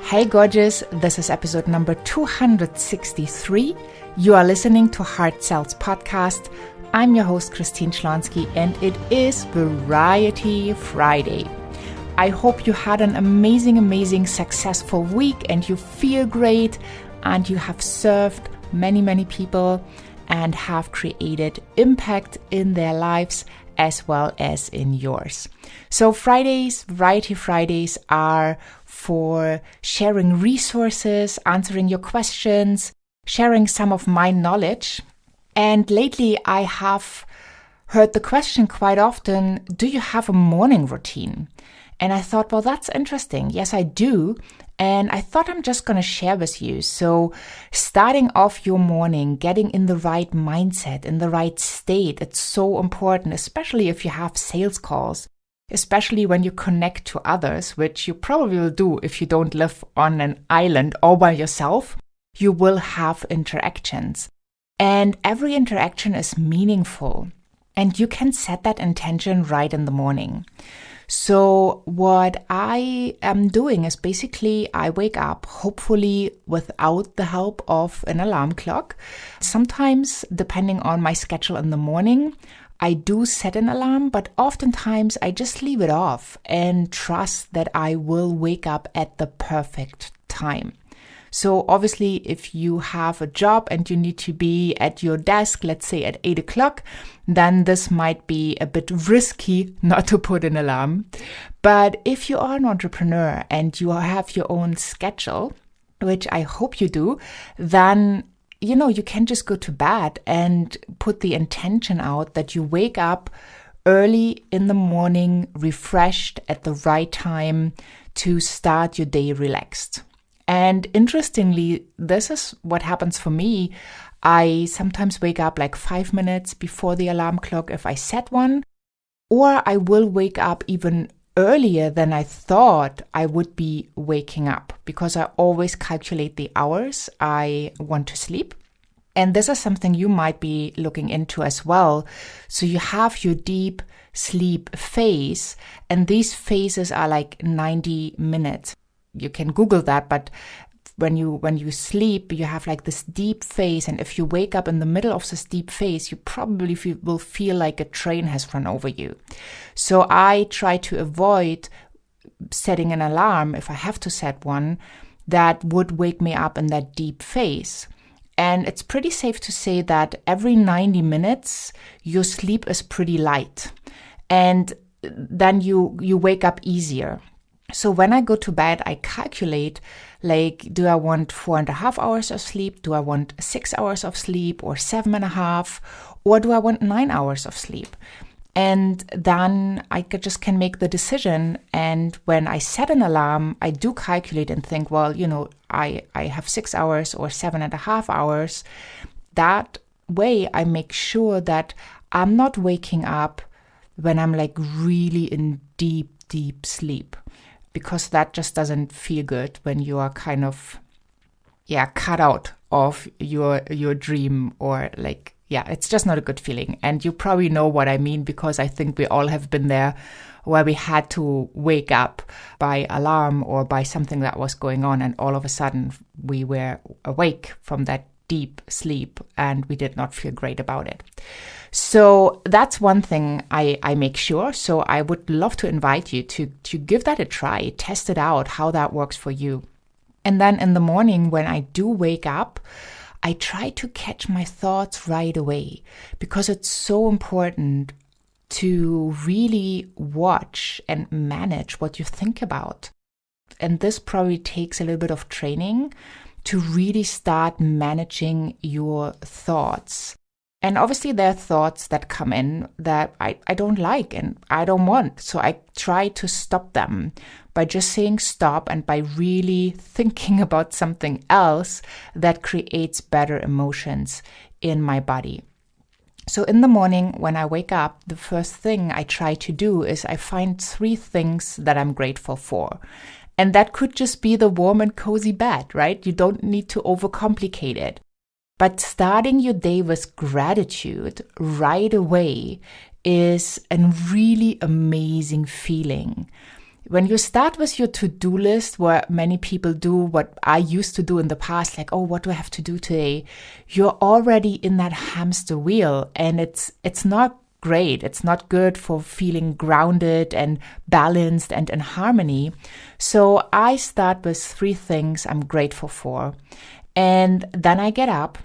Hey gorgeous, this is episode number 263. You are listening to Heart Cells Podcast. I'm your host Christine Schlonski and it is Variety Friday. I hope you had an amazing, successful week and you feel great and you have served many people and have created impact in their lives as well as in yours. So Fridays, Variety Fridays are for sharing resources, answering your questions, sharing some of my knowledge. And lately I have heard the question quite often, do you have a morning routine? And I thought, well, that's interesting. Yes, I do. And I thought I'm just going to share with you. So starting off your morning, getting in the right mindset, in the right state, it's so important, especially if you have sales calls, especially when you connect to others, which you probably will do if you don't live on an island all by yourself. You will have interactions. And every interaction is meaningful. And you can set that intention right in the morning. So what I am doing is basically I wake up, hopefully without the help of an alarm clock. Sometimes, depending on my schedule in the morning, I do set an alarm, but oftentimes I just leave it off and trust that I will wake up at the perfect time. So obviously, if you have a job and you need to be at your desk, let's say at 8 o'clock, then this might be a bit risky not to put an alarm. But if you are an entrepreneur and you have your own schedule, which I hope you do, then you can just go to bed and put the intention out that you wake up early in the morning, refreshed at the right time to start your day relaxed. And interestingly, this is what happens for me. I sometimes wake up like 5 minutes before the alarm clock if I set one, or I will wake up even earlier than I thought I would be waking up because I always calculate the hours I want to sleep. And this is something you might be looking into as well. So you have your deep sleep phase, and these phases are like 90 minutes. You can Google that, but when you sleep, you have like this deep phase. And if you wake up in the middle of this deep phase, you probably will feel like a train has run over you. So I try to avoid setting an alarm, if I have to set one, that would wake me up in that deep phase. And it's pretty safe to say that every 90 minutes, your sleep is pretty light. And then you wake up easier. So when I go to bed, I calculate, like, do I want 4.5 hours of sleep? Do I want 6 hours of sleep or 7.5? Or do I want 9 hours of sleep? And then I just can make the decision. And when I set an alarm, I do calculate and think, well, I have 6 hours or 7.5 hours. That way I make sure that I'm not waking up when I'm like really in deep sleep. Because that just doesn't feel good when you are kind of, cut out of your dream or like, it's just not a good feeling. And you probably know what I mean because I think we all have been there where we had to wake up by alarm or by something that was going on. And all of a sudden we were awake from that deep sleep and we did not feel great about it. So that's one thing I make sure. So I would love to invite you to give that a try, test it out, how that works for you. And then in the morning when I do wake up, I try to catch my thoughts right away because it's so important to really watch and manage what you think about. And this probably takes a little bit of training to really start managing your thoughts. And obviously there are thoughts that come in that I don't like and I don't want. So I try to stop them by just saying stop and by really thinking about something else that creates better emotions in my body. So in the morning when I wake up, the first thing I try to do is I find 3 things that I'm grateful for. And that could just be the warm and cozy bed, right? You don't need to overcomplicate it. But starting your day with gratitude right away is a really amazing feeling. When you start with your to-do list, where many people do what I used to do in the past, like, oh, what do I have to do today? You're already in that hamster wheel, and it's not great. It's not good for feeling grounded and balanced and in harmony. So I start with 3 things I'm grateful for. And then I get up,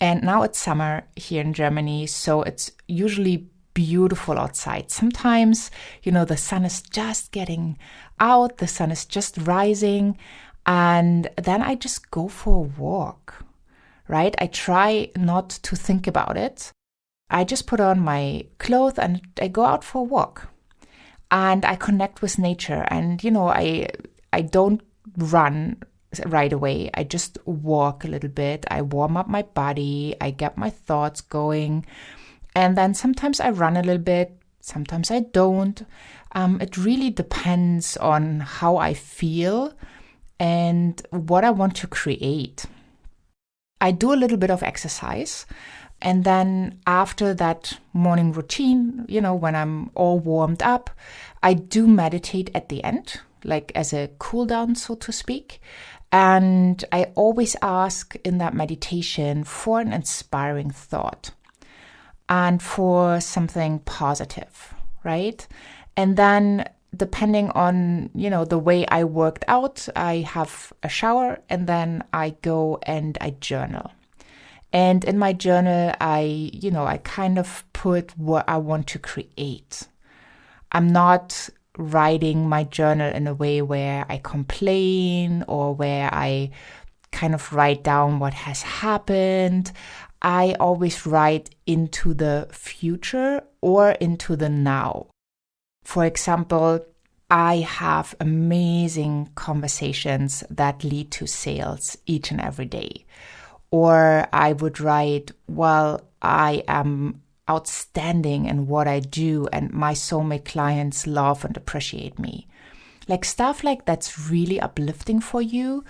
and now it's summer here in Germany, so it's usually beautiful outside. Sometimes, the sun is just getting out, the sun is just rising, and then I just go for a walk, right? I try not to think about it. I just put on my clothes and I go out for a walk, and I connect with nature. And, I don't run right away. I just walk a little bit. I warm up my body. I get my thoughts going. And then sometimes I run a little bit, sometimes I don't. It really depends on how I feel and what I want to create. I do a little bit of exercise. And then after that morning routine, when I'm all warmed up, I do meditate at the end, like as a cool down, so to speak. And I always ask in that meditation for an inspiring thought and for something positive, right? And then depending on, the way I worked out, I have a shower and then I go and I journal. And in my journal, I kind of put what I want to create. I'm not writing my journal in a way where I complain or where I kind of write down what has happened. I always write into the future or into the now. For example, I have amazing conversations that lead to sales each and every day. Or I would write, well, I am outstanding in what I do and my soulmate clients love and appreciate me. Like stuff like that's really uplifting for you.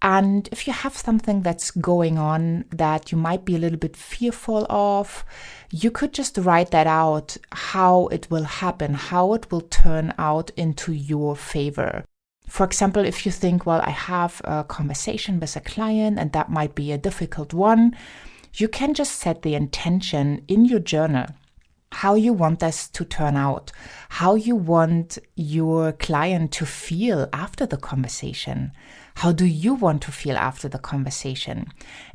And if you have something that's going on that you might be a little bit fearful of, you could just write that out, how it will happen, how it will turn out into your favor. For example, if you think, well, I have a conversation with a client and that might be a difficult one, you can just set the intention in your journal, how you want this to turn out, how you want your client to feel after the conversation. How do you want to feel after the conversation?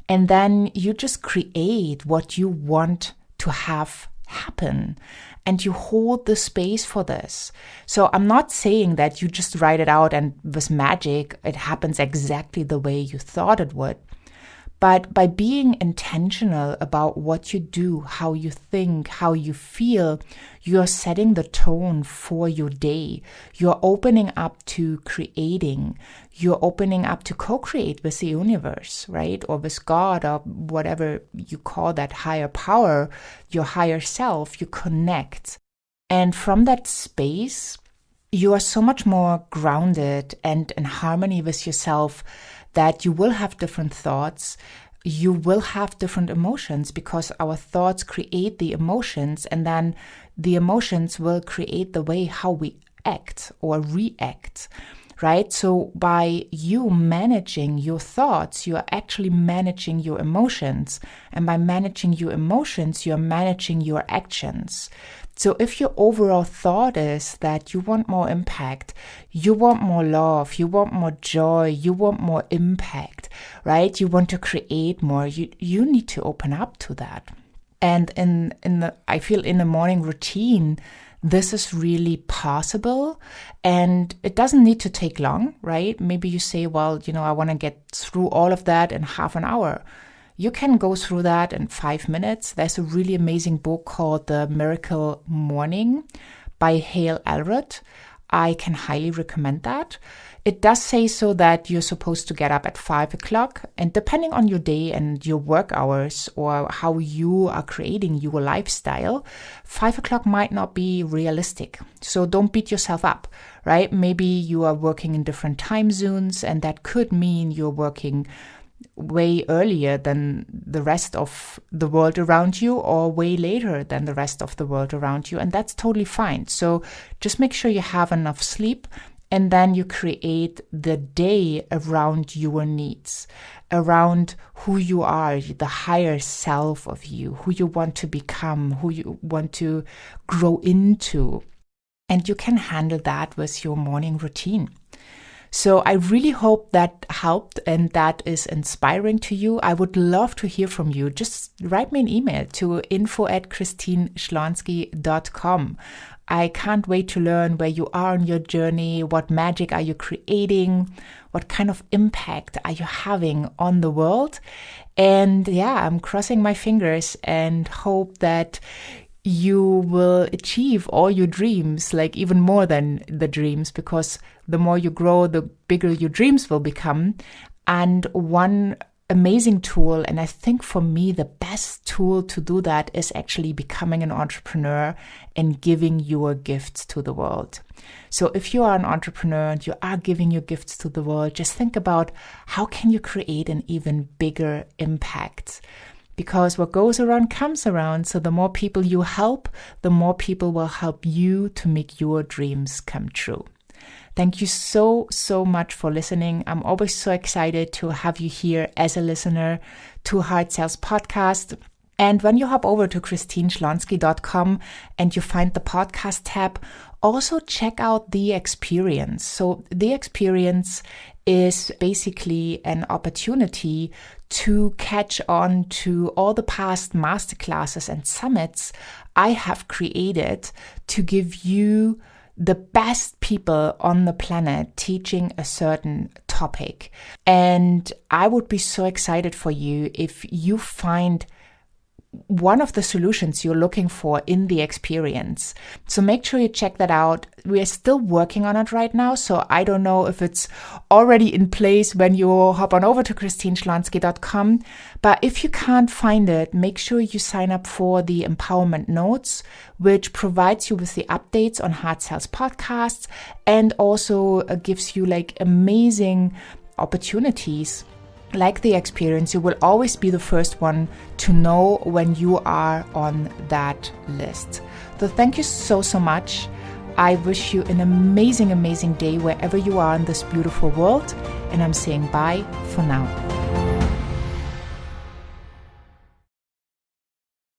And then you just create what you want to have happen. And you hold the space for this. So I'm not saying that you just write it out and with magic, it happens exactly the way you thought it would. But by being intentional about what you do, how you think, how you feel, you're setting the tone for your day. You're opening up to creating. You're opening up to co-create with the universe, right? Or with God or whatever you call that higher power, your higher self. You connect. And from that space, you are so much more grounded and in harmony with yourself that you will have different thoughts, you will have different emotions because our thoughts create the emotions and then the emotions will create the way how we act or react, right? So by you managing your thoughts, you are actually managing your emotions. And by managing your emotions, you're managing your actions. So if your overall thought is that you want more impact, you want more love, you want more joy, you want more impact, right? You want to create more, you need to open up to that. And I feel in the morning routine, this is really possible and it doesn't need to take long, right? Maybe you say, well, I want to get through all of that in half an hour. You can go through that in 5 minutes. There's a really amazing book called The Miracle Morning by Hale Elrod. I can highly recommend that. It does say so that you're supposed to get up at 5 o'clock, and depending on your day and your work hours or how you are creating your lifestyle, 5 o'clock might not be realistic. So don't beat yourself up, right? Maybe you are working in different time zones, and that could mean you're working way earlier than the rest of the world around you or way later than the rest of the world around you. And that's totally fine. So just make sure you have enough sleep And then you create the day around your needs, around who you are, the higher self of you, who you want to become, who you want to grow into. And you can handle that with your morning routine. So I really hope that helped and that is inspiring to you. I would love to hear from you. Just write me an email to info@christineschlonski.com. I can't wait to learn where you are on your journey. What magic are you creating? What kind of impact are you having on the world? And yeah, I'm crossing my fingers and hope that you will achieve all your dreams, like even more than the dreams, because the more you grow, the bigger your dreams will become. And one amazing tool, and I think for me, the best tool to do that is actually becoming an entrepreneur and giving your gifts to the world. So if you are an entrepreneur and you are giving your gifts to the world, just think about how can you create an even bigger impact? Because what goes around comes around. So the more people you help, the more people will help you to make your dreams come true. Thank you so much for listening. I'm always so excited to have you here as a listener to Hard Sales Podcast. And when you hop over to christineschlonski.com and you find the podcast tab, also check out The Experience. So The Experience is basically an opportunity to catch on to all the past masterclasses and summits I have created to give you the best people on the planet teaching a certain topic. And I would be so excited for you if you find one of the solutions you're looking for in The Experience. So make sure you check that out. We are still working on it right now, so I don't know if it's already in place when you hop on over to christineschlonski.com. But if you can't find it, make sure you sign up for the Empowerment Notes, which provides you with the updates on Hard Sales podcasts and also gives you like amazing opportunities. Like The Experience, you will always be the first one to know when you are on that list. So thank you so much. I wish you an amazing day wherever you are in this beautiful world. And I'm saying bye for now.